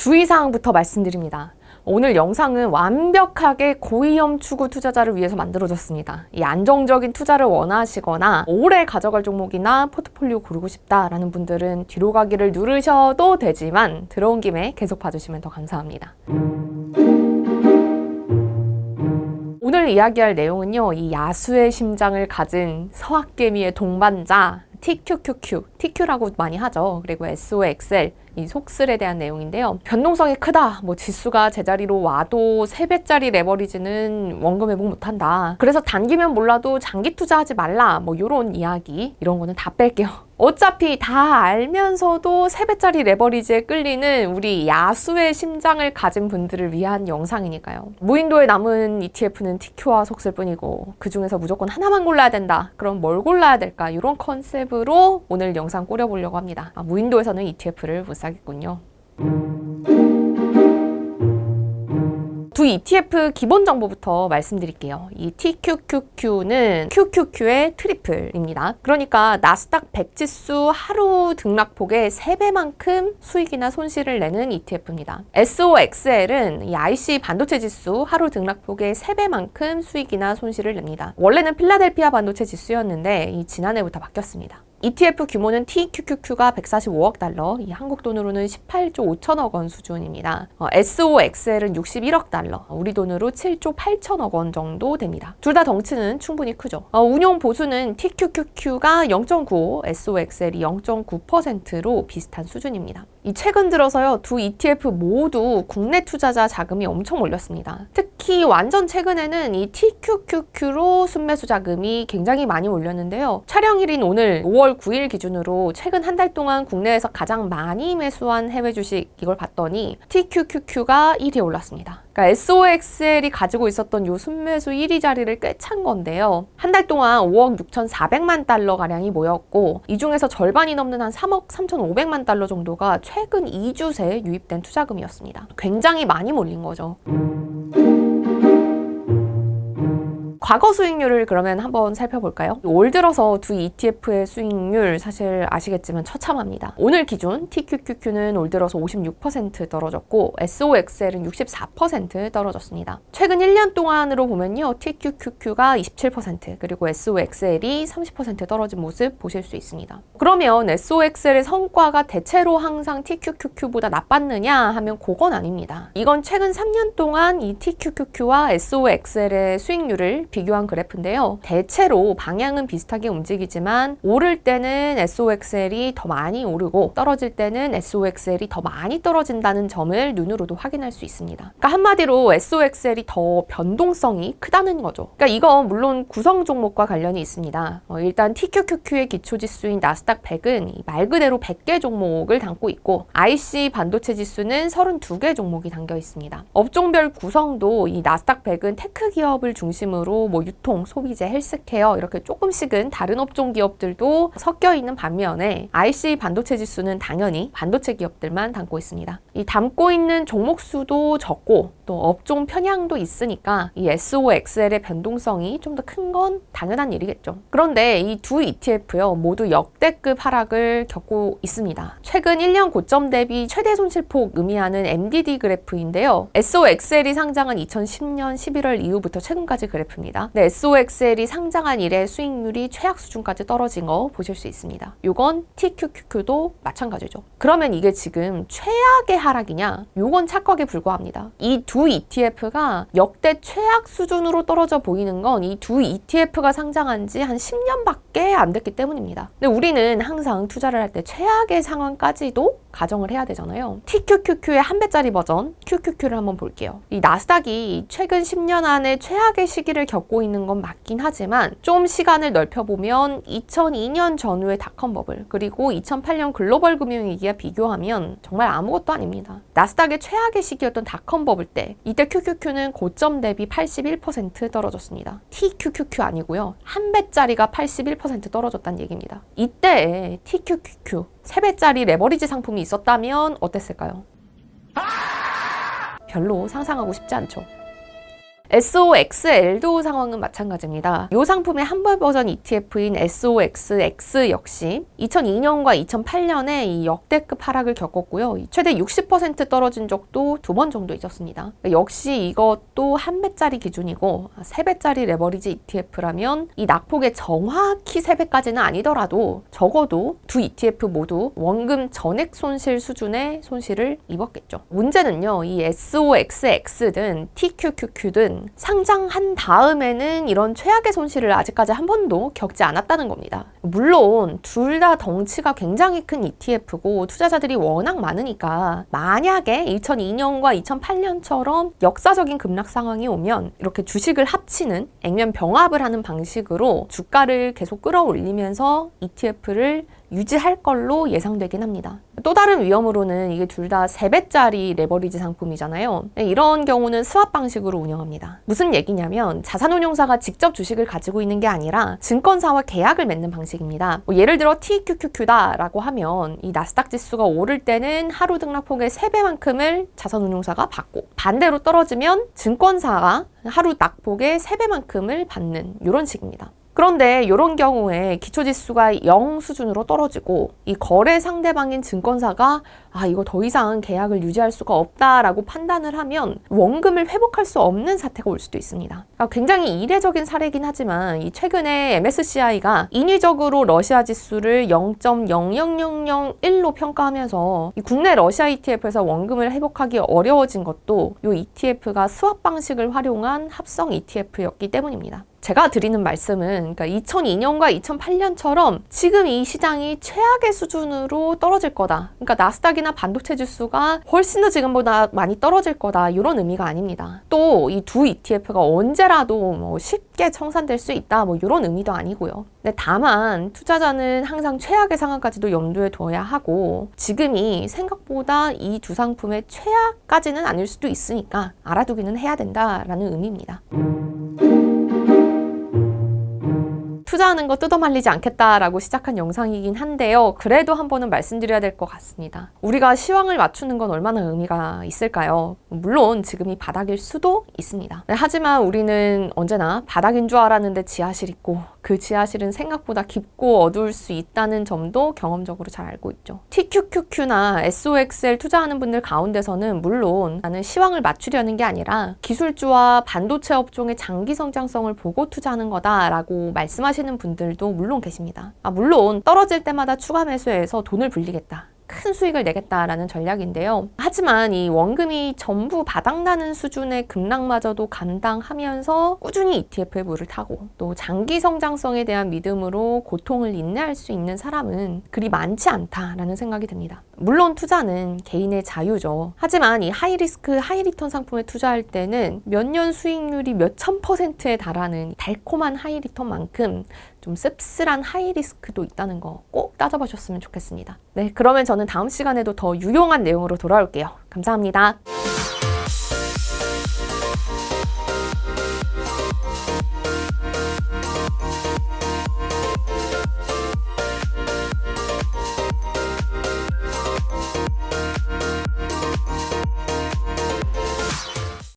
주의사항부터 말씀드립니다. 오늘 영상은 완벽하게 고위험 추구 투자자를 위해서 만들어졌습니다. 이 안정적인 투자를 원하시거나 오래 가져갈 종목이나 포트폴리오 고르고 싶다라는 분들은 뒤로 가기를 누르셔도 되지만 들어온 김에 계속 봐주시면 더 감사합니다. 오늘 이야기할 내용은요, 이 야수의 심장을 가진 서학개미의 동반자 TQQQ, TQ라고 많이 하죠. 그리고 SOXL, 이 속슬에 대한 내용인데요. 변동성이 크다. 지수가 제자리로 와도 3배짜리 레버리지는 원금 회복 못한다. 그래서 단기면 몰라도 장기 투자하지 말라. 요런 이야기, 이런 거는 다 뺄게요. 어차피 다 알면서도 3배짜리 레버리지에 끌리는 우리 야수의 심장을 가진 분들을 위한 영상이니까요. 무인도에 남은 ETF는 TQ와 속슬 뿐이고 그 중에서 무조건 하나만 골라야 된다. 그럼 뭘 골라야 될까? 이런 컨셉으로 오늘 영상 꾸려보려고 합니다. 무인도에서는 ETF를 못 사겠군요. 두 ETF 기본 정보부터 말씀드릴게요. 이 TQQQ는 QQQ의 트리플입니다. 그러니까 나스닥 100지수 하루 등락폭의 3배만큼 수익이나 손실을 내는 ETF입니다. SOXL은 이 IC 반도체 지수 하루 등락폭의 3배만큼 수익이나 손실을 냅니다. 원래는 필라델피아 반도체 지수였는데 지난해부터 바뀌었습니다. ETF 규모는 TQQQ가 145억 달러, 이 한국 돈으로는 18조 5천억 원 수준입니다. SOXL은 61억 달러, 우리 돈으로 7조 8천억 원 정도 됩니다. 둘 다 덩치는 충분히 크죠. 운용 보수는 TQQQ가 0.95, SOXL이 0.9%로 비슷한 수준입니다. 최근 들어서요, 두 ETF 모두 국내 투자자 자금이 엄청 몰렸습니다. 특히 완전 최근에는 이 TQQQ로 순매수 자금이 굉장히 많이 몰렸는데요. 촬영일인 오늘 5월 9일 기준으로 최근 한 달 동안 국내에서 가장 많이 매수한 해외 주식 이걸 봤더니 TQQQ가 1위에 올랐습니다. 그러니까 SOXL이 가지고 있었던 요 순매수 1위 자리를 꿰찬 건데요. 한 달 동안 5억 6,400만 달러 가량이 모였고 이 중에서 절반이 넘는 한 3억 3,500만 달러 정도가 최근 2주 새 유입된 투자금이었습니다. 굉장히 많이 몰린 거죠. 과거 수익률을 그러면 한번 살펴볼까요? 올 들어서 두 ETF의 수익률 사실 아시겠지만 처참합니다. 오늘 기준 TQQQ는 올 들어서 56% 떨어졌고 SOXL은 64% 떨어졌습니다. 최근 1년 동안으로 보면요, TQQQ가 27% 그리고 SOXL이 30% 떨어진 모습 보실 수 있습니다. 그러면 SOXL의 성과가 대체로 항상 TQQQ보다 나빴느냐 하면 그건 아닙니다. 이건 최근 3년 동안 이 TQQQ와 SOXL의 수익률을 비교한 그래프인데요. 대체로 방향은 비슷하게 움직이지만 오를 때는 SOXL이 더 많이 오르고 떨어질 때는 SOXL이 더 많이 떨어진다는 점을 눈으로도 확인할 수 있습니다. 그러니까 한마디로 SOXL이 더 변동성이 크다는 거죠. 그러니까 이건 물론 구성 종목과 관련이 있습니다. 일단 TQQQ의 기초지수인 나스닥 100은 말 그대로 100개 종목을 담고 있고 IC 반도체 지수는 32개 종목이 담겨 있습니다. 업종별 구성도 이 나스닥 100은 테크 기업을 중심으로 유통, 소비재, 헬스케어 이렇게 조금씩은 다른 업종 기업들도 섞여 있는 반면에 IC 반도체 지수는 당연히 반도체 기업들만 담고 있습니다. 이 담고 있는 종목 수도 적고 또 업종 편향도 있으니까 이 SOXL의 변동성이 좀 더 큰 건 당연한 일이겠죠. 그런데 이 두 ETF요 모두 역대급 하락을 겪고 있습니다. 최근 1년 고점 대비 최대 손실폭 의미하는 MDD 그래프인데요. SOXL이 상장한 2010년 11월 이후부터 최근까지 그래프입니다. SOXL이 상장한 이래 수익률이 최악 수준까지 떨어진 거 보실 수 있습니다. 요건 TQQQ도 마찬가지죠. 그러면 이게 지금 최악의 하락이냐? 요건 착각에 불과합니다. 이 두 ETF가 역대 최악 수준으로 떨어져 보이는 건 이 두 ETF가 상장한 지 한 10년밖에 안 됐기 때문입니다. 근데 우리는 항상 투자를 할 때 최악의 상황까지도 가정을 해야 되잖아요. TQQQ의 한 배짜리 버전 QQQ를 한번 볼게요. 이 나스닥이 최근 10년 안에 최악의 시기를 겪고 있는 건 맞긴 하지만 좀 시간을 넓혀보면 2002년 전후의 닷컴 버블 그리고 2008년 글로벌 금융위기와 비교하면 정말 아무것도 아닙니다. 나스닥의 최악의 시기였던 닷컴 버블 때 이때 QQQ는 고점 대비 81% 떨어졌습니다. TQQQ 아니고요. 한 배짜리가 81% 떨어졌다는 얘기입니다. 이때 TQQQ 3배짜리 레버리지 상품이 있었다면 어땠을까요? 별로 상상하고 싶지 않죠. SOXL도 상황은 마찬가지입니다. 이 상품의 한벌 버전 ETF인 SOXX 역시 2002년과 2008년에 이 역대급 하락을 겪었고요. 최대 60% 떨어진 적도 2번 정도 있었습니다. 역시 이것도 한 배짜리 기준이고 3배짜리 레버리지 ETF라면 이 낙폭의 정확히 3배까지는 아니더라도 적어도 두 ETF 모두 원금 전액 손실 수준의 손실을 입었겠죠. 문제는요, 이 SOXX든 TQQQ든 상장한 다음에는 이런 최악의 손실을 아직까지 한 번도 겪지 않았다는 겁니다. 물론 둘 다 덩치가 굉장히 큰 ETF고 투자자들이 워낙 많으니까 만약에 2002년과 2008년처럼 역사적인 급락 상황이 오면 이렇게 주식을 합치는 액면 병합을 하는 방식으로 주가를 계속 끌어올리면서 ETF를 유지할 걸로 예상되긴 합니다. 또 다른 위험으로는 이게 둘 다 3배짜리 레버리지 상품이잖아요. 이런 경우는 스왑 방식으로 운영합니다. 무슨 얘기냐면 자산운용사가 직접 주식을 가지고 있는 게 아니라 증권사와 계약을 맺는 방식입니다. 예를 들어 TQQQ다라고 하면 이 나스닥 지수가 오를 때는 하루 등락폭의 3배만큼을 자산운용사가 받고 반대로 떨어지면 증권사가 하루 낙폭의 3배만큼을 받는 이런 식입니다. 그런데 이런 경우에 기초지수가 0 수준으로 떨어지고 이 거래 상대방인 증권사가 이거 더 이상 계약을 유지할 수가 없다라고 판단을 하면 원금을 회복할 수 없는 사태가 올 수도 있습니다. 굉장히 이례적인 사례이긴 하지만 이 최근에 MSCI가 인위적으로 러시아 지수를 0.00001로 평가하면서 이 국내 러시아 ETF에서 원금을 회복하기 어려워진 것도 이 ETF가 스왑 방식을 활용한 합성 ETF였기 때문입니다. 제가 드리는 말씀은 그러니까 2002년과 2008년처럼 지금 이 시장이 최악의 수준으로 떨어질 거다. 그러니까 나스닥이나 반도체 지수가 훨씬 더 지금보다 많이 떨어질 거다. 이런 의미가 아닙니다. 또 이 두 ETF가 언제라도 쉽게 청산될 수 있다. 이런 의미도 아니고요. 근데 다만 투자자는 항상 최악의 상황까지도 염두에 둬야 하고 지금이 생각보다 이 두 상품의 최악까지는 아닐 수도 있으니까 알아두기는 해야 된다라는 의미입니다. 투자하는 거 뜯어말리지 않겠다라고 시작한 영상이긴 한데요. 그래도 한 번은 말씀드려야 될 것 같습니다. 우리가 시황을 맞추는 건 얼마나 의미가 있을까요? 물론 지금이 바닥일 수도 있습니다. 하지만 우리는 언제나 바닥인 줄 알았는데 지하실 있고 그 지하실은 생각보다 깊고 어두울 수 있다는 점도 경험적으로 잘 알고 있죠. TQQQ나 SOXL 투자하는 분들 가운데서는 물론 나는 시황을 맞추려는 게 아니라 기술주와 반도체 업종의 장기 성장성을 보고 투자하는 거다라고 말씀하시는 분들도 물론 계십니다. 물론 떨어질 때마다 추가 매수해서 돈을 불리겠다. 큰 수익을 내겠다라는 전략인데요. 하지만 이 원금이 전부 바닥나는 수준의 급락마저도 감당하면서 꾸준히 ETF의 물을 타고 또 장기 성장성에 대한 믿음으로 고통을 인내할 수 있는 사람은 그리 많지 않다라는 생각이 듭니다. 물론 투자는 개인의 자유죠. 하지만 이 하이리스크, 하이리턴 상품에 투자할 때는 몇 년 수익률이 몇천 %에 달하는 달콤한 하이리턴만큼 좀 씁쓸한 하이리스크도 있다는 거 꼭 따져보셨으면 좋겠습니다. 네, 그러면 저는 다음 시간에도 더 유용한 내용으로 돌아올게요. 감사합니다.